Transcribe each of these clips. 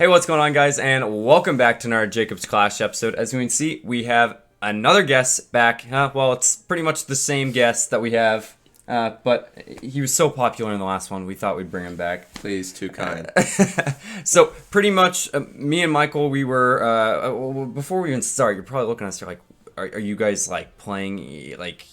Hey, what's going on, guys, and welcome back to another Jacob's Clash episode. As you can see, we have another guest back. Well, it's pretty much the same guest that we have, but he was so popular in the last one, we thought we'd bring him back. Please, too kind. So, pretty much, me and Michael, we were, before we even start, you're probably looking at us, you're like, are you guys, like, playing, like,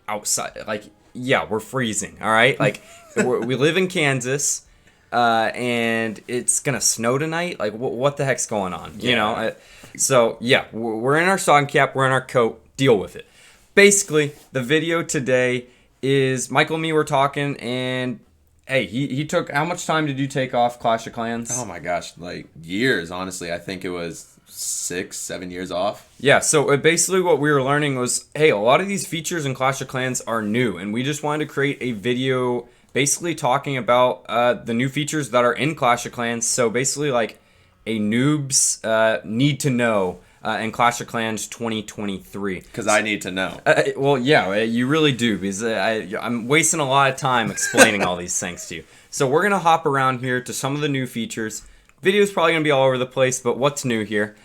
outside? Like, yeah, we're freezing, all right? Like, we live in Kansas. And it's gonna snow tonight. Like, what the heck's going on? You know. So yeah, we're in our stocking cap. We're in our coat. Deal with it. Basically, the video today is Michael and me were talking, and hey, he took. How much time did you take off Clash of Clans? Oh my gosh, like years. Honestly, I think it was 6-7 years off. Yeah, so basically what we were learning was, hey, a lot of these features in Clash of Clans are new, and we just wanted to create a video basically talking about the new features that are in Clash of Clans. So basically like a noob's need to know in Clash of Clans 2023. Because I need to know. Well, yeah, you really do, because I'm wasting a lot of time explaining all these things to you. So we're going to hop around here to some of the new features. Video's probably going to be all over the place, but what's new here?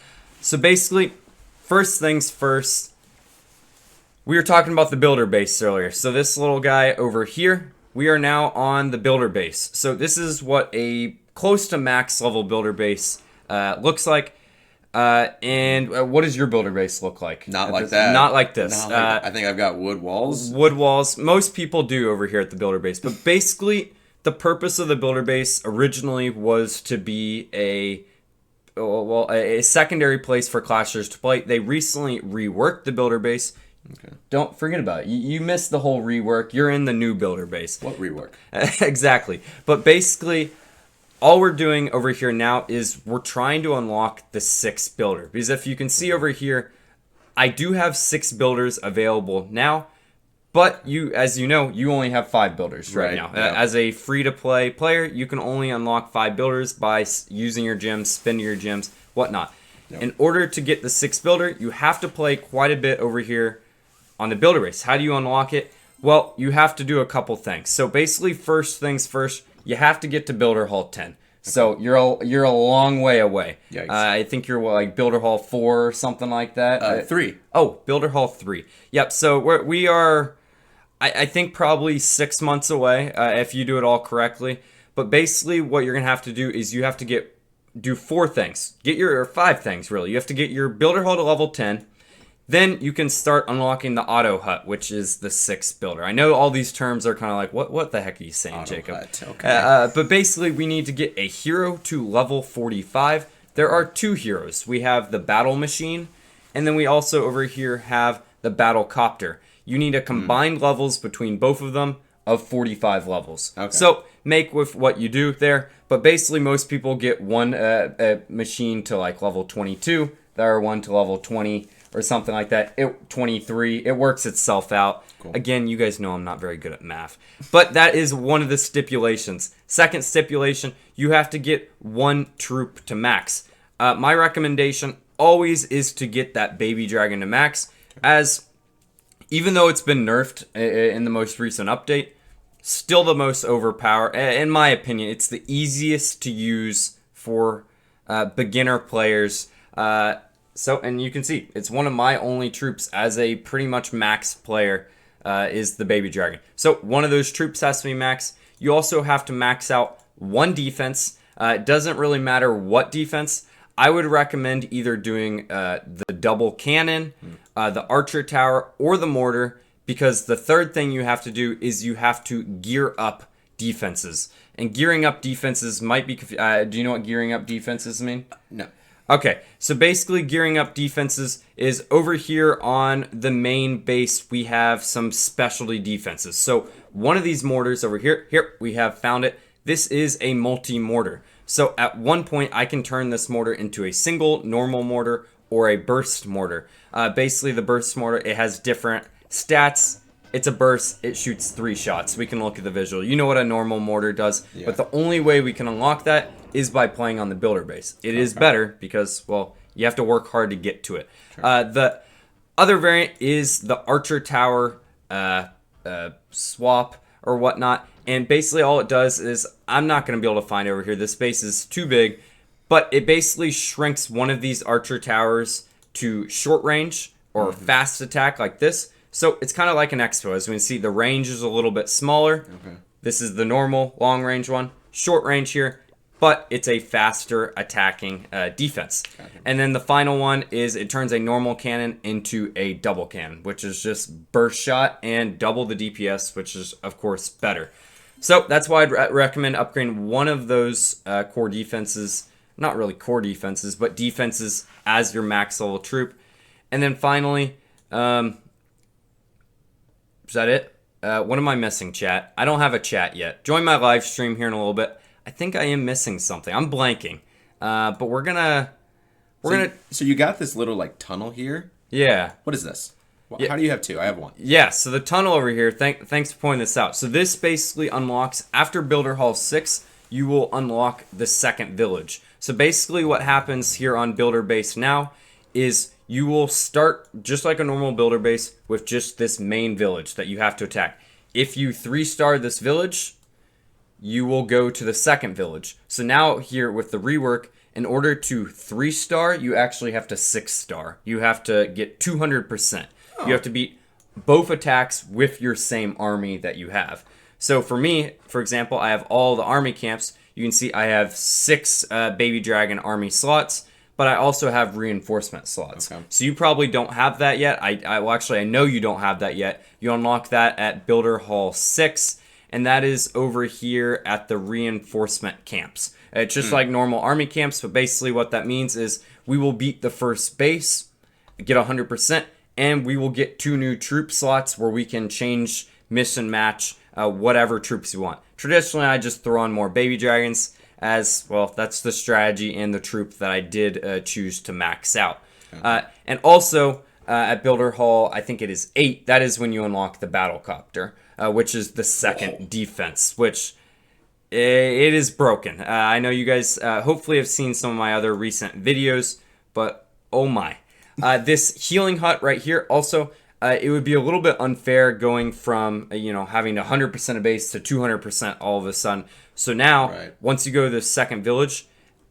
So basically, first things first, we were talking about the builder base earlier. So this little guy over here, we are now on the builder base. So this is what a close to max level builder base looks like. And what does your builder base look like? Not like that. Not like this. I think I've got wood walls. Wood walls. Most people do over here at the builder base. But basically, the purpose of the builder base originally was to be a secondary place for clashers to play. They recently reworked the builder base. Okay. Don't forget about it. You missed the whole rework. You're in the new builder base. What rework? Exactly. But basically, all we're doing over here now is we're trying to unlock the 6th builder. Because if you can see over here, I do have 6 builders available now. But as you know, you only have 5 builders right now. Yeah. As a free-to-play player, you can only unlock 5 builders by using your gems, spending your gems, whatnot. Yep. In order to get the 6th builder, you have to play quite a bit over here on the builder base. How do you unlock it? Well, you have to do a couple things. So basically, first things first, you have to get to Builder Hall 10. Okay. So you're a long way away. I think you're like Builder Hall 4 or something like that. 3. Oh, Builder Hall 3. Yep. So we are, I think probably 6 months away if you do it all correctly. But basically, what you're gonna have to do is you have to do 4 things. Or 5 things really. You have to get your Builder Hall to level 10. Then you can start unlocking the Auto Hut, which is the 6th builder. I know all these terms are kind of like, what the heck are you saying, Auto Jacob? Hut, okay. But basically, we need to get a hero to level 45. There are 2 heroes. We have the Battle Machine, and then we also over here have the Battle Copter. You need a combined levels between both of them of 45 levels. Okay. So make with what you do there. But basically, most people get one machine to like level 22. There are one to level 20. Or something like that. 23. It works itself out. Cool. Again, you guys know I'm not very good at math. But that is one of the stipulations. Second stipulation, you have to get 1 troop to max. My recommendation always is to get that baby dragon to max. As even though it's been nerfed in the most recent update, still the most overpowered. In my opinion, it's the easiest to use for beginner players. So, and you can see, it's one of my only troops as a pretty much max player is the Baby Dragon. So, one of those troops has to be max. You also have to max out 1 defense. It doesn't really matter what defense. I would recommend either doing the double cannon, the archer tower, or the mortar, because the third thing you have to do is you have to gear up defenses. And gearing up defenses might be... do you know what gearing up defenses mean? No. Okay, so basically gearing up defenses is over here on the main base, we have some specialty defenses. So one of these mortars over here, we have found it. This is a multi-mortar. So at one point, I can turn this mortar into a single normal mortar or a burst mortar. Basically, the burst mortar, it has different stats. It's a burst. It shoots 3 shots. We can look at the visual. You know what a normal mortar does. Yeah. But the only way we can unlock that is by playing on the builder base. It is better because, well, you have to work hard to get to it. Sure. The other variant is the archer tower swap or whatnot. And basically all it does is, I'm not going to be able to find it over here. This space is too big. but it basically shrinks one of these archer towers to short range or fast attack like this. So it's kind of like an expo. As we can see, the range is a little bit smaller. Okay. This is the normal long range one. Short range here, but it's a faster attacking defense. Gotcha. And then the final one is it turns a normal cannon into a double cannon, which is just burst shot and double the DPS, which is, of course, better. So that's why I'd recommend upgrading one of those core defenses. Not really core defenses, but defenses as your max level troop. And then finally, is that it? What am I missing, chat? I don't have a chat yet. Join my live stream here in a little bit. I think I am missing something. I'm blanking. But we're gonna... So you got this little, like, tunnel here? Yeah. What is this? Yeah. How do you have two? I have one. Yeah, so the tunnel over here, thanks for pointing this out. So this basically unlocks, after Builder Hall 6, you will unlock the second village. So basically what happens here on Builder Base now is you will start just like a normal Builder Base with just this main village that you have to attack. If you 3-star this village, you will go to the second village. So now here with the rework, in order to 3-star, you actually have to 6-star. You have to get 200%. Oh. You have to beat both attacks with your same army that you have. So for me, for example, I have all the army camps. You can see I have 6 Baby Dragon army slots, but I also have reinforcement slots. Okay. So you probably don't have that yet. Well, actually, I know you don't have that yet. You unlock that at Builder Hall 6, and that is over here at the reinforcement camps. It's just like normal army camps, but basically what that means is we will beat the first base, get 100%, and we will get 2 new troop slots where we can change, mission match, whatever troops you want. Traditionally, I just throw on more Baby Dragons as, well, that's the strategy and the troop that I did choose to max out. Okay. And also, at Builder Hall, I think it is 8, that is when you unlock the Battle Copter, which is the second defense, which it is broken. I know you guys hopefully have seen some of my other recent videos, but oh my. This healing hut right here, also, it would be a little bit unfair going from, having 100% of base to 200% all of a sudden. So now, once you go to the second village,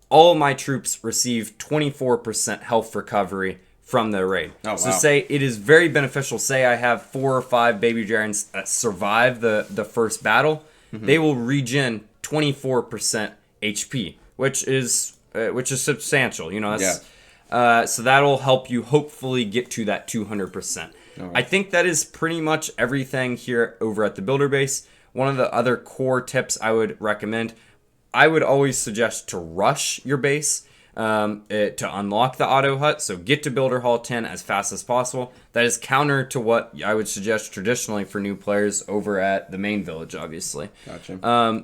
all of my troops receive 24% health recovery from the raid. Oh, wow. So say it is very beneficial. Say I have 4 or 5 Baby Dragons that survive the first battle. They will regen 24% HP, which is substantial. So that'll help you hopefully get to that 200%. Right. I think that is pretty much everything here over at the Builder Base. One of the other core tips I would recommend, I would always suggest to rush your base to unlock the auto hut. So get to Builder Hall 10 as fast as possible. That is counter to what I would suggest traditionally for new players over at the main village, obviously. Gotcha.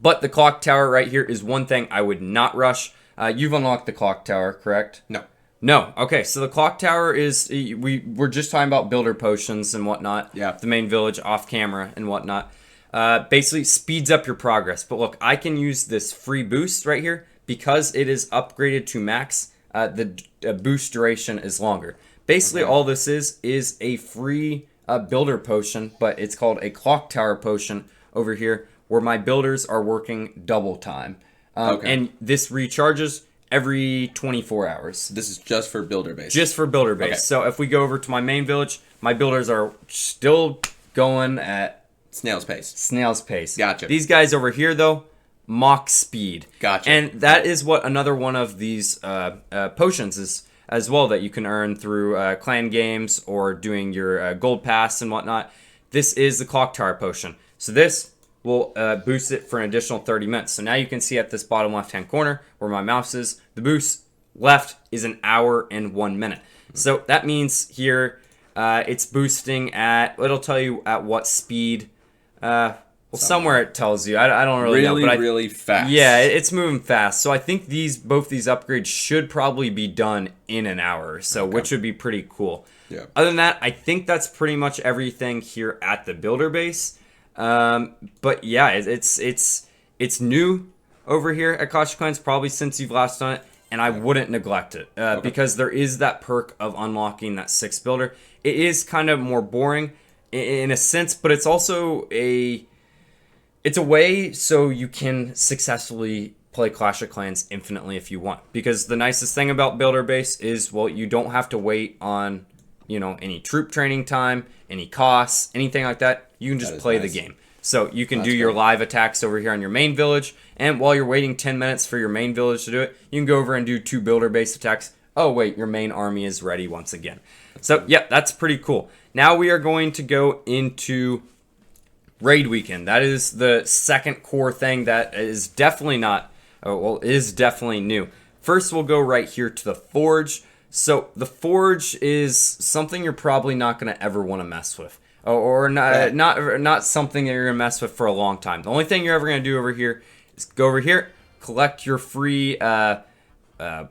But the clock tower right here is one thing I would not rush. You've unlocked the clock tower, correct? No. Okay, so the clock tower is, we're just talking about builder potions and whatnot. Yeah. The main village off camera and whatnot. Basically speeds up your progress. But look, I can use this free boost right here. Because it is upgraded to max, the boost duration is longer. Basically, all this is a free builder potion, but it's called a clock tower potion over here, where my builders are working double time. And this recharges every 24 hours. This is just for Builder Base? Just for Builder Base. Okay. So if we go over to my main village, my builders are still going at... Snail's pace. Snail's pace. Gotcha. These guys over here, though... Mach speed. Gotcha. And that is what another one of these potions is as well that you can earn through clan games or doing your gold pass and whatnot. This is the clock tower potion. So this will boost it for an additional 30 minutes. So now you can see at this bottom left hand corner where my mouse is, the boost left is an hour and 1 minute. So that means here it's boosting at, it'll tell you at what speed. Well, somewhere it tells you. I don't really know. But really fast. Yeah, it's moving fast. So I think both these upgrades should probably be done in an hour or so, which would be pretty cool. Yeah. Other than that, I think that's pretty much everything here at the Builder Base. But yeah, it's new over here at Clash of Clans, probably since you've last done it, and I wouldn't neglect it because there is that perk of unlocking that 6th builder. It is kind of more boring in a sense, but it's also It's a way so you can successfully play Clash of Clans infinitely if you want. Because the nicest thing about Builder Base is, well, you don't have to wait on, any troop training time, any costs, anything like that. You can just play the game. So you can do your live attacks over here on your main village, and while you're waiting 10 minutes for your main village to do it, you can go over and do 2 Builder Base attacks. Oh wait, your main army is ready once again. So yeah, that's pretty cool. Now we are going to go into Raid Weekend. That is the second core thing that is definitely is definitely new. First, we'll go right here to the Forge. So the Forge is something you're probably not going to ever want to mess with. Or not something that you're going to mess with for a long time. The only thing you're ever going to do over here is go over here, collect your free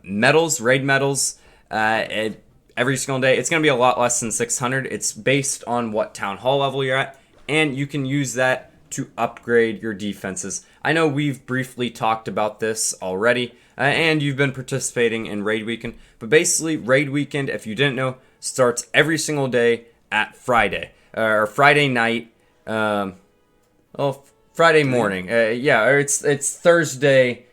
medals, raid medals, every single day. It's going to be a lot less than 600. It's based on what town hall level you're at, and you can use that to upgrade your defenses. I know we've briefly talked about this already, and you've been participating in Raid Weekend, but basically Raid Weekend, if you didn't know, starts every single day at Friday. Or Friday night, Friday morning. Or it's Thursday.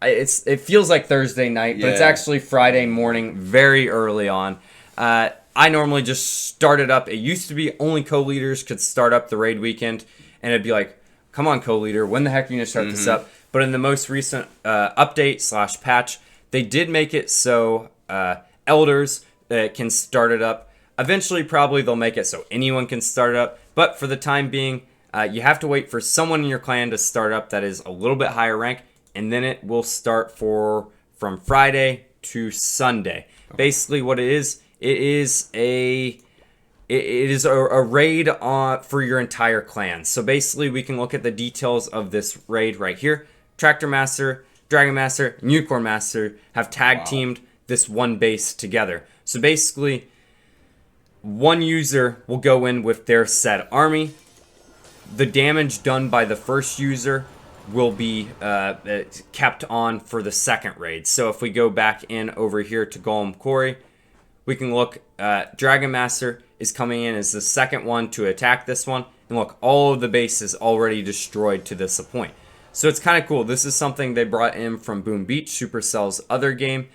It feels like Thursday night, but it's actually Friday morning, very early on. I normally just start it up. It used to be only co-leaders could start up the Raid Weekend, and it'd be like, come on, co-leader, when the heck are you gonna start this up? But in the most recent update / patch, they did make it so elders can start it up. Eventually, probably they'll make it so anyone can start it up. But for the time being, you have to wait for someone in your clan to start up that is a little bit higher rank, and then it will start from Friday to Sunday. Okay. Basically, what it is a raid for your entire clan. So basically, we can look at the details of this raid right here. Tractor Master, Dragon Master, and Unicorn Master have tag teamed this one base together. So basically, one user will go in with their said army. The damage done by the first user will be kept on for the second raid. So if we go back in over here to Golem Quarry, we can look, Dragon Master is coming in as the second one to attack this one. And look, all of the base is already destroyed to this point. So it's kind of cool. This is something they brought in from Boom Beach, Supercell's other game.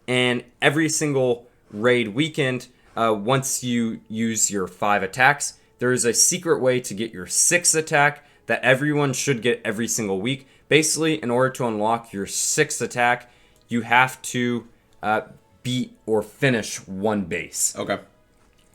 And every single Raid Weekend, once you use your 5 attacks, there is a secret way to get your 6th attack that everyone should get every single week. Basically, in order to unlock your 6th attack, you have to beat or finish one base. Okay.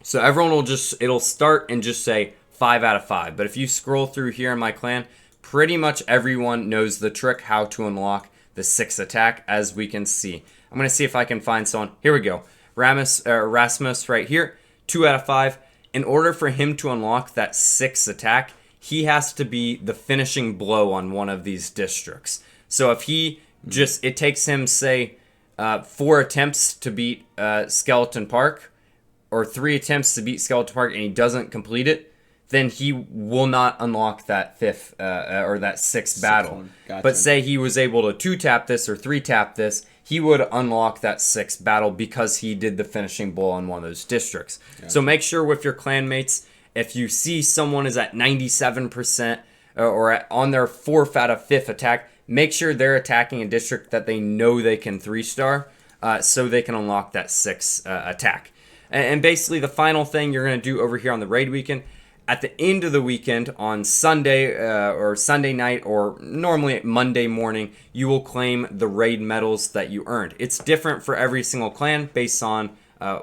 So everyone it'll start and just say 5 out of 5. But if you scroll through here in my clan, pretty much everyone knows the trick how to unlock the 6th attack, as we can see. I'm going to see if I can find someone. Here we go. Rasmus right here, 2 out of 5. In order for him to unlock that 6th attack, he has to be the finishing blow on one of these districts. So if it takes him, say, 4 attempts to beat Skeleton Park, or 3 attempts to beat Skeleton Park, and he doesn't complete it, then he will not unlock that 5th or that 6th battle. Gotcha. But say he was able to 2-tap this or 3-tap this, he would unlock that 6th battle because he did the finishing blow on one of those districts. Gotcha. So make sure with your clanmates, if you see someone is at 97% or on their 4th out of 5th attack, make sure they're attacking a district that they know they can 3-star so they can unlock that 6th attack. And basically the final thing you're going to do over here on the Raid Weekend, at the end of the weekend on Sunday or Sunday night or normally Monday morning, you will claim the raid medals that you earned. It's different for every single clan based on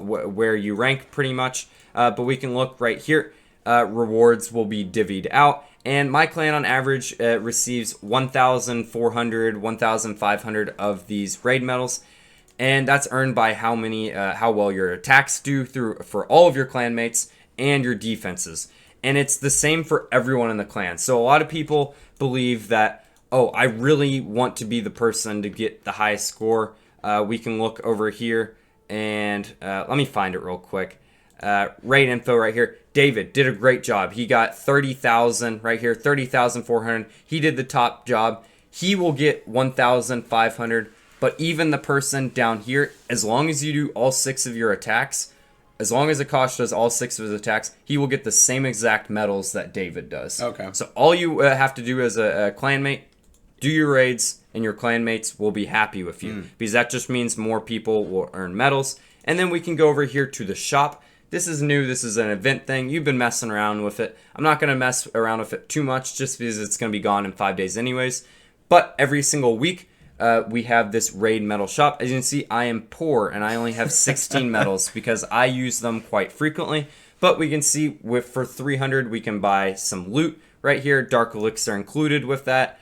where you rank pretty much. But we can look right here. Rewards will be divvied out. And my clan on average receives 1,400, 1,500 of these raid medals. And that's earned by how well your attacks do for all of your clanmates and your defenses. And it's the same for everyone in the clan. So a lot of people believe that, oh, I really want to be the person to get the highest score. We can look over here and let me find it real quick. Raid info right here. David did a great job. He got 30,000 right here, 30,400. He did the top job. He will get 1,500. But even the person down here, as long as you do all 6 of your attacks, as long as Akash does all 6 of his attacks, he will get the same exact medals that David does. Okay. So all you have to do as a clanmate do your raids, and your clanmates will be happy with you because that just means more people will earn medals. And then we can go over here to the shop. This is new. This is an event thing. You've been messing around with it. I'm not going to mess around with it too much just because it's going to be gone in 5 days anyways. But every single week, we have this raid medal shop. As you can see, I am poor and I only have 16 medals because I use them quite frequently. But we can see for 300, we can buy some loot right here. Dark Elixir included with that.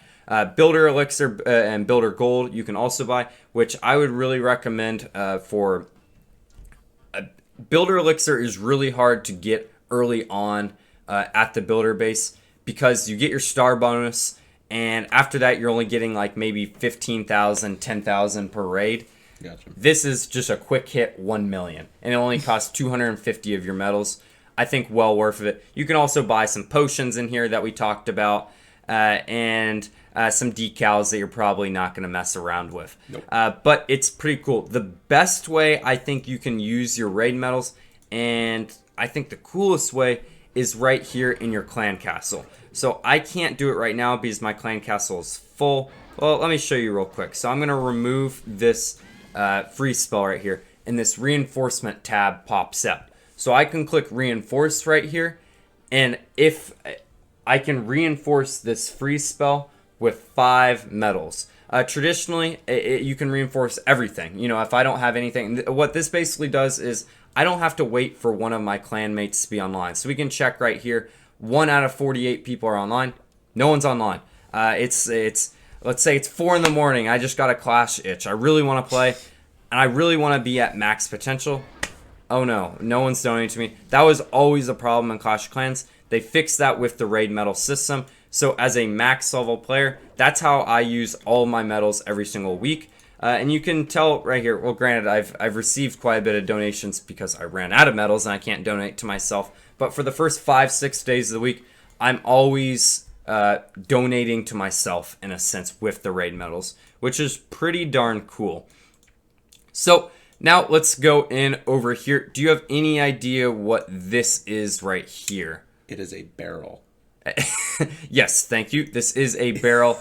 Builder Elixir and Builder Gold you can also buy, which I would really recommend for... Builder Elixir is really hard to get early on at the builder base because you get your star bonus, and after that you're only getting like maybe 15,000, 10,000 per raid. Gotcha. This is just a quick hit 1 million, and it only costs 250 of your medals. I think well worth it. You can also buy some potions in here that we talked about, and some decals that you're probably not going to mess around with. Nope. But it's pretty cool. The best way I think you can use your raid medals, and I think the coolest way, is right here in your clan castle. So I can't do it right now because my clan castle is full. Well, let me show you real quick. So I'm going to remove this free spell right here, and this reinforcement tab pops up. So I can click reinforce right here, and if I can reinforce this free spell with 5 medals. Traditionally, you can reinforce everything. You know, if I don't have anything, what this basically does is I don't have to wait for one of my clanmates to be online. So we can check right here. 1 out of 48 people are online. No one's online. It's let's say it's 4 in the morning. I just got a Clash itch. I really want to play, and I really want to be at max potential. Oh no, no one's donating to me. That was always a problem in Clash of Clans. They fixed that with the raid medal system. So as a max level player, that's how I use all my medals every single week. And you can tell right here, well, granted, I've received quite a bit of donations because I ran out of medals and I can't donate to myself. But for the first 5-6 days of the week, I'm always donating to myself in a sense with the raid medals, which is pretty darn cool. So now let's go in over here. Do you have any idea what this is right here? It is a barrel. Yes, thank you. This is a barrel.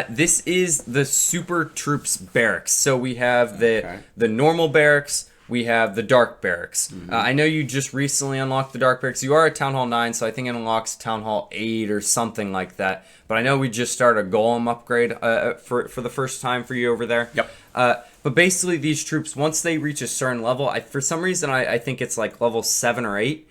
This is the Super Troops barracks. So we have the normal barracks. We have the dark barracks. Mm-hmm. I know you just recently unlocked the dark barracks. You are at Town Hall 9, so I think it unlocks Town Hall 8 or something like that. But I know we just started a Golem upgrade for the first time for you over there. Yep. But basically, these troops, once they reach a certain level, for some reason I think it's like level 7 or 8,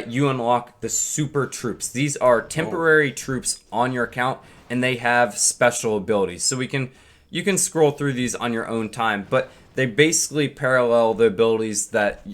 you unlock the Super Troops. These are temporary troops on your account, and they have special abilities. So you can scroll through these on your own time, but they basically parallel the abilities that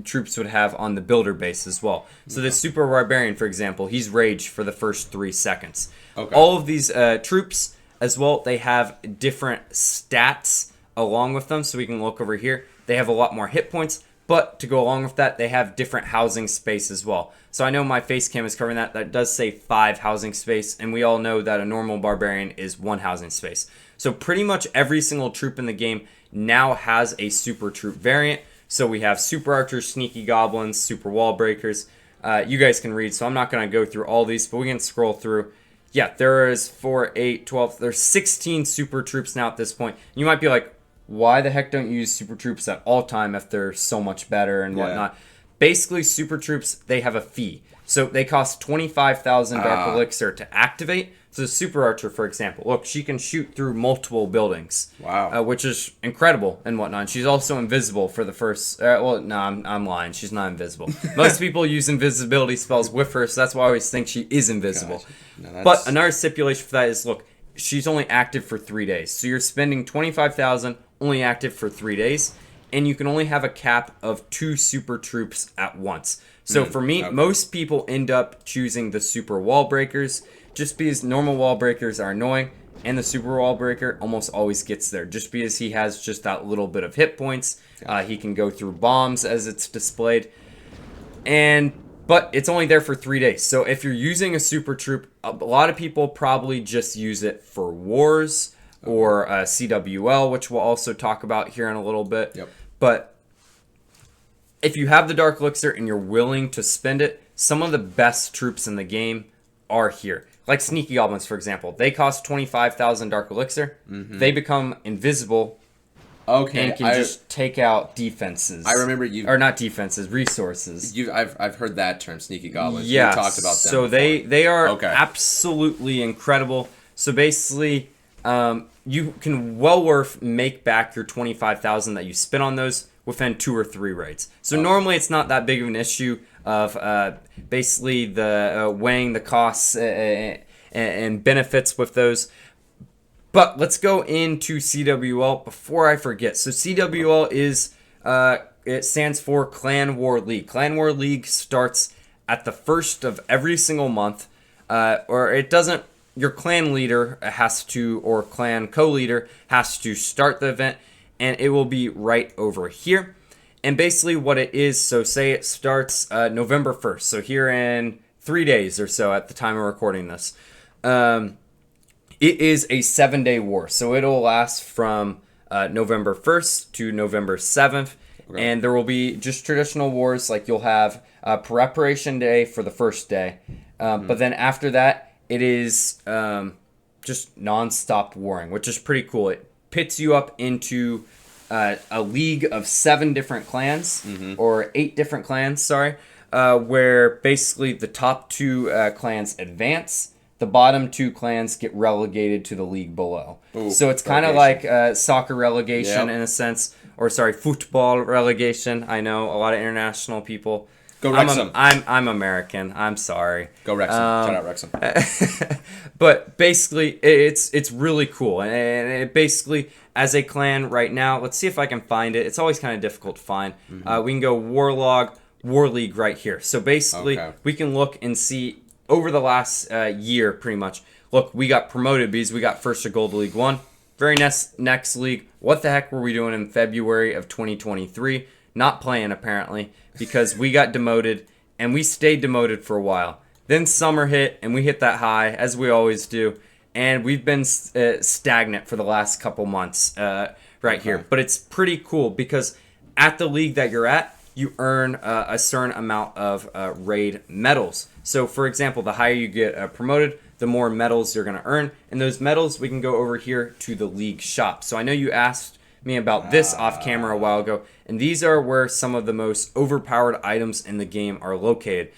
troops would have on the builder base as well. So the Super Barbarian, for example, he's rage for the first 3 seconds. Okay. All of these troops as well, they have different stats along with them. So we can look over here. They have a lot more hit points. But to go along with that, they have different housing space as well. So I know my face cam is covering that. That does say 5 housing space. And we all know that a normal barbarian is 1 housing space. So pretty much every single troop in the game now has a super troop variant. So we have super archers, sneaky goblins, super wall breakers. You guys can read, so I'm not going to go through all these, but we can scroll through. Yeah, there is 4, 8, 12. There's 16 super troops now at this point. You might be like, why the heck don't you use super troops at all time if they're so much better and whatnot? Basically, super troops, they have a fee. So they cost 25,000 Dark Elixir to activate. So the Super Archer, for example, look, she can shoot through multiple buildings. Wow. Which is incredible and whatnot. She's also invisible for the first... well, no, I'm lying. She's not invisible. Most people use invisibility spells with her, so that's why I always think she is invisible. Gotcha. No, but another stipulation for that is, look, she's only active for 3 days. So you're spending 25,000, only active for 3 days. And you can only have a cap of 2 super troops at once. So for me, most people end up choosing the super wall breakers just because normal wall breakers are annoying, and the super wall breaker almost always gets there just because he has just that little bit of hit points. He can go through bombs as it's displayed, but it's only there for 3 days. So if you're using a super troop, a lot of people probably just use it for wars or CWL, which we'll also talk about here in a little bit. Yep. But if you have the Dark Elixir and you're willing to spend it, some of the best troops in the game are here. like Sneaky Goblins, for example. They cost 25,000 Dark Elixir. They become invisible Okay, and can just take out defenses. I remember you, or not defenses, resources. I've heard that term, sneaky goblins. Yeah, You talked about them. so before. they are Okay. absolutely incredible. So basically, you can well worth make back your 25,000 that you spent on those within 2 or 3 raids. So normally it's not that big of an issue of basically the weighing the costs and benefits with those. But let's go into CWL before I forget. So CWL is it stands for Clan War League. Clan War League starts at the first of every single month, or it doesn't. Your clan leader has to, or clan co-leader has to start the event, and it will be right over here. And basically, what it is, so say it starts November 1st. So here in 3 days or so, at the time of recording this. It is a 7-day war, so it'll last from November 1st to November 7th, and there will be just traditional wars, like you'll have Preparation Day for the first day, but then after that, it is just non-stop warring, which is pretty cool. It pits you up into a league of 7 different clans, or 8 different clans, sorry, where basically the top 2 clans advance. The bottom 2 clans get relegated to the league below. Ooh, so it's kind of like soccer relegation in a sense, or sorry, football relegation. I know a lot of international people. Go Wrexham. I'm American. I'm sorry. Go Wrexham. Shout out Wrexham. But basically, it's really cool, and it basically, as a clan right now, let's see if I can find it. It's always kind of difficult to find. We can go Warlog, War League right here. So basically, we can look and see over the last year, pretty much. Look, we got promoted because we got first to Gold League 1. Very next league. What the heck were we doing in February of 2023? Not playing, apparently, because we got demoted, and we stayed demoted for a while. Then summer hit, and we hit that high, as we always do, and we've been stagnant for the last couple months right here. But it's pretty cool, because at the league that you're at, you earn a certain amount of raid medals. So, for example, the higher you get promoted, the more medals you're going to earn. And those medals, we can go over here to the league shop. So I know you asked me about this off camera a while ago, and these are where some of the most overpowered items in the game are located.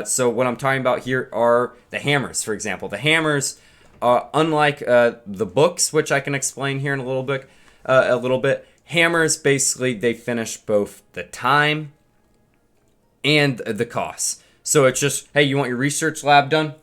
So what I'm talking about here are the hammers, for example. The hammers, unlike the books, which I can explain here in a little bit, hammers, basically, they finish both the time and the costs. So it's just, hey, you want your research lab done?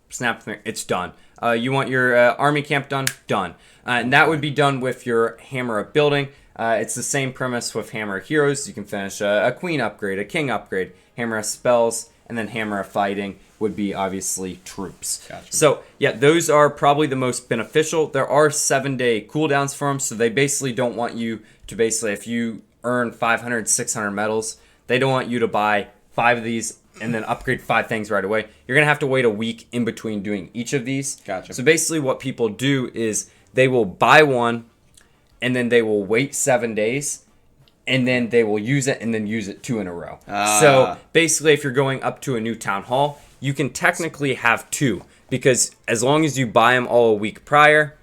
Snap, it's done. You want your army camp done? Done. And that would be done with your hammer of building. It's the same premise with hammer of heroes. You can finish a queen upgrade, a king upgrade, hammer of spells, and then hammer of fighting would be obviously troops. Gotcha. So yeah, those are probably the most beneficial. There are 7-day cooldowns for them, so they basically don't want you to basically, if you earn 500, 600 medals, they don't want you to buy 5 of these and then upgrade 5 things right away. You're going to have to wait a week in between doing each of these. Gotcha. So basically what people do is they will buy one, and then they will wait 7 days, and then they will use it and then use it 2 in a row. So basically, if you're going up to a new town hall, you can technically have 2, because as long as you buy them all a week prior,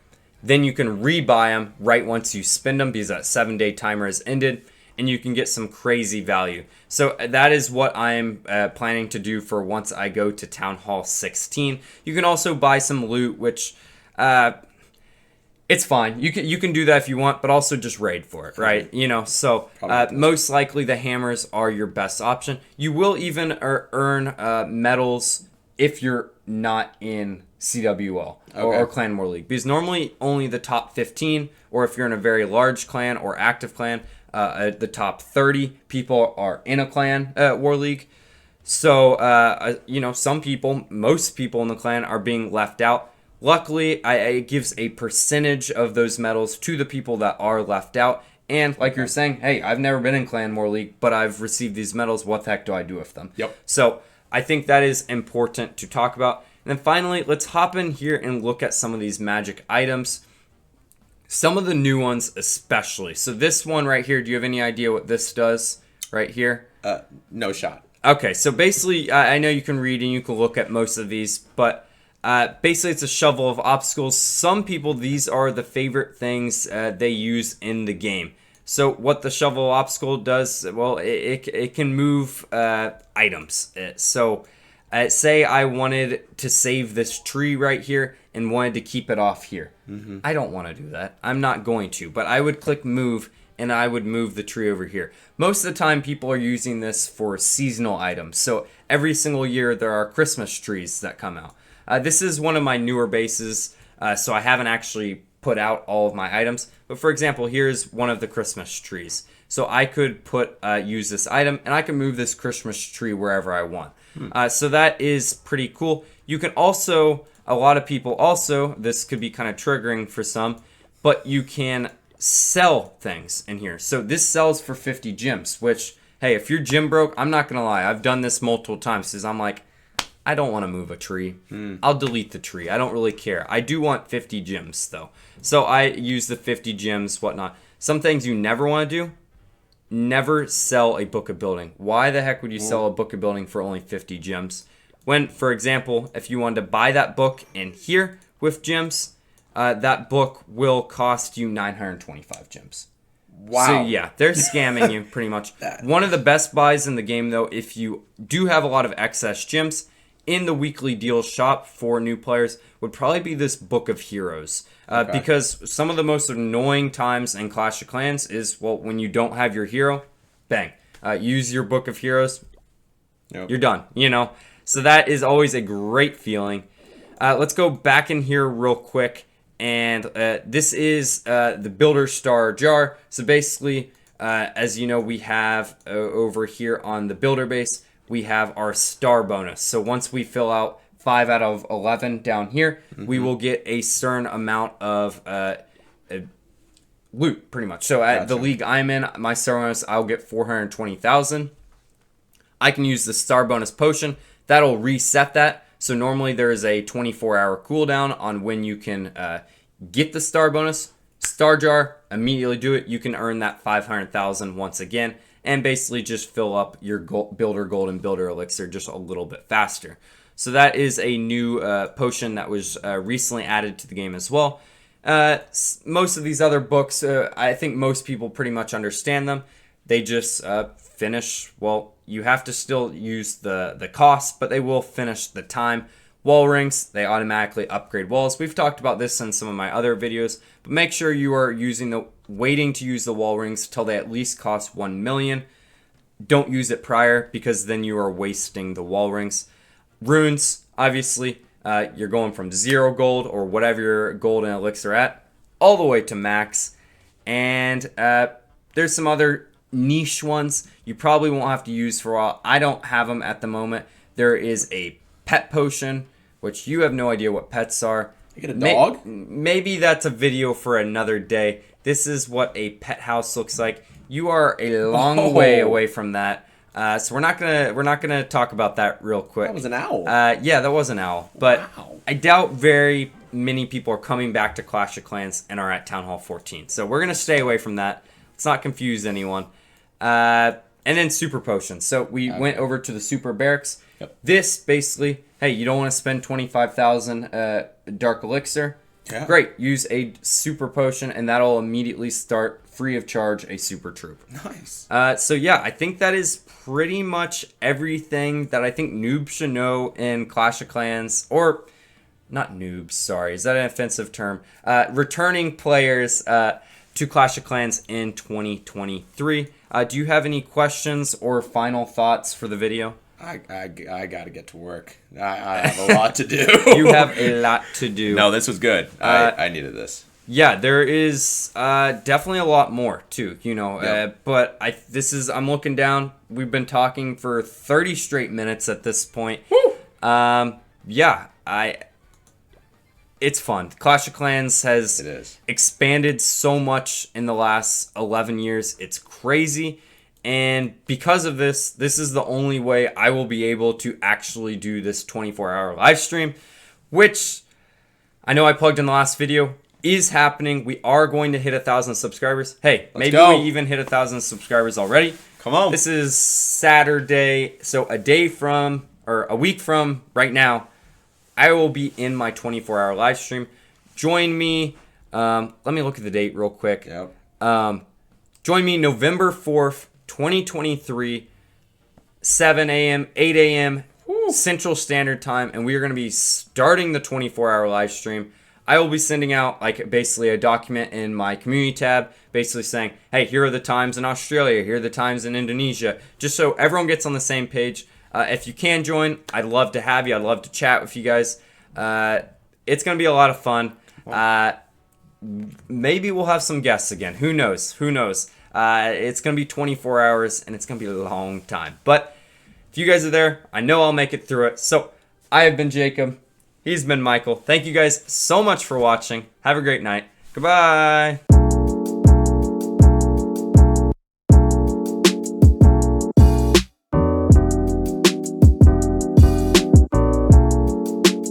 then you can rebuy them right once you spend them, because that 7-day timer has ended, and you can get some crazy value. So that is what I'm planning to do for once I go to Town Hall 16. You can also buy some loot, which it's fine. You can do that if you want, but also just raid for it, right? You know, so most likely the hammers are your best option. You will even earn medals if you're not in CWL or Clan War League, because normally only the top 15, or if you're in a very large clan or active clan, the top 30 people are in a clan War League. So, you know, most people in the clan are being left out. Luckily, it gives a percentage of those medals to the people that are left out. And like you're saying, hey, I've never been in Clan War League, but I've received these medals. What the heck do I do with them? Yep. So I think that is important to talk about. And then finally, let's hop in here and look at some of these magic items. Some of the new ones especially. So this one right here, do you have any idea what this does right here? No shot. Okay, so basically, I know you can read and you can look at most of these, but Basically, it's a shovel of obstacles. Some people, these are the favorite things they use in the game. So what the shovel obstacle does, well, it can move items. So say I wanted to save this tree right here and wanted to keep it off here. I don't want to do that. I'm not going to, but I would click move and I would move the tree over here. Most of the time people are using this for seasonal items. So every single year there are Christmas trees that come out. This is one of my newer bases, so I haven't actually put out all of my items. But for example, here's one of the Christmas trees. So I could use this item, and I can move this Christmas tree wherever I want. So that is pretty cool. You can also, a lot of people also, this could be kind of triggering for some, but you can sell things in here. So this sells for 50 gems, which, hey, if your gem broke, I'm not going to lie. I've done this multiple times because I'm like, I don't want to move a tree. I'll delete the tree. I don't really care. I do want 50 gems, though. So I use the 50 gems, whatnot. Some things you never want to do, never sell a book of building. Why the heck would you sell a book of building for only 50 gems? When, for example, if you wanted to buy that book in here with gems, that book will cost you 925 gems. Wow. So yeah, they're scamming you pretty much. One of the best buys in the game, though, if you do have a lot of excess gems, in the weekly deal shop for new players would probably be this Book of Heroes. Because some of the most annoying times in Clash of Clans is, well, when you don't have your hero, bang, use your Book of Heroes, you're done, you know? So that is always a great feeling. Let's go back in here real quick. And this is the Builder Star Jar. So basically, as you know, we have over here on the builder base, we have our star bonus. So once we fill out 5 out of 11 down here, we will get a certain amount of loot, pretty much. So at the league I'm in, my star bonus, I'll get 420,000. I can use the star bonus potion. That'll reset that. So normally there is a 24-hour cooldown on when you can get the star bonus. Star jar, immediately do it. You can earn that 500,000 once again, and basically just fill up your builder gold and builder elixir just a little bit faster. So that is a new potion that was recently added to the game as well. Most of these other books, I think most people pretty much understand them. They just finish, well, you have to still use the cost, but they will finish the time. Wall rings, they automatically upgrade walls. We've talked about this in some of my other videos, but make sure you are waiting to use the wall rings till they at least cost 1 million. Don't use it prior, because then you are wasting the wall rings. Runes, obviously, you're going from 0 gold or whatever your gold and elixir at, all the way to max. And there's some other niche ones you probably won't have to use for a while. I don't have them at the moment. There is a pet potion, which you have no idea what pets are. You get a dog? Maybe that's a video for another day. This is what a pet house looks like. You are a long way away from that. So we're not gonna talk about that real quick. That was an owl. Yeah, that was an owl. But Wow. I doubt very many people are coming back to Clash of Clans and are at Town Hall 14. So we're gonna stay away from that. Let's not confuse anyone. And then super potions. So we went over to the super barracks. Yep. This basically, hey, you don't want to spend 25,000 dark elixir. Yeah. Great, use a super potion, and that'll immediately start free of charge a super troop. Nice. So yeah, I think that is pretty much everything that I think noobs should know in Clash of Clans, or not noobs, sorry, is that an offensive term? Returning players to Clash of Clans in 2023. Do you have any questions or final thoughts for the video? I got to get to work. I have a lot to do. You have a lot to do. No, this was good. I needed this. Yeah, there is definitely a lot more too, you know. Yep. But I'm looking down. We've been talking for 30 straight minutes at this point. Woo! Yeah, it's fun. Clash of Clans has It is. expanded so much in the last 11 years. It's crazy. And because of this is the only way I will be able to actually do this 24-hour live stream, which I know I plugged in the last video, is happening. We are going to hit 1,000 subscribers. Hey, maybe go. we even hit 1,000 subscribers already. Come on. This is Saturday, so a week from right now, I will be in my 24-hour live stream. Join me. Let me look at the date real quick. Yep. Join me November 4th, 2023, 7 a.m., 8 a.m. Central Standard Time, and we are going to be starting the 24-hour live stream. I will be sending out like basically a document in my community tab, basically saying, hey, here are the times in Australia, here are the times in Indonesia, just so everyone gets on the same page. If you can join, I'd love to have you. I'd love to chat with you guys. It's going to be a lot of fun. Maybe we'll have some guests again. Who knows? Who knows? It's going to be 24 hours, and it's going to be a long time. But if you guys are there, I know I'll make it through it. So I have been Jacob. He's been Michael. Thank you guys so much for watching. Have a great night. Goodbye.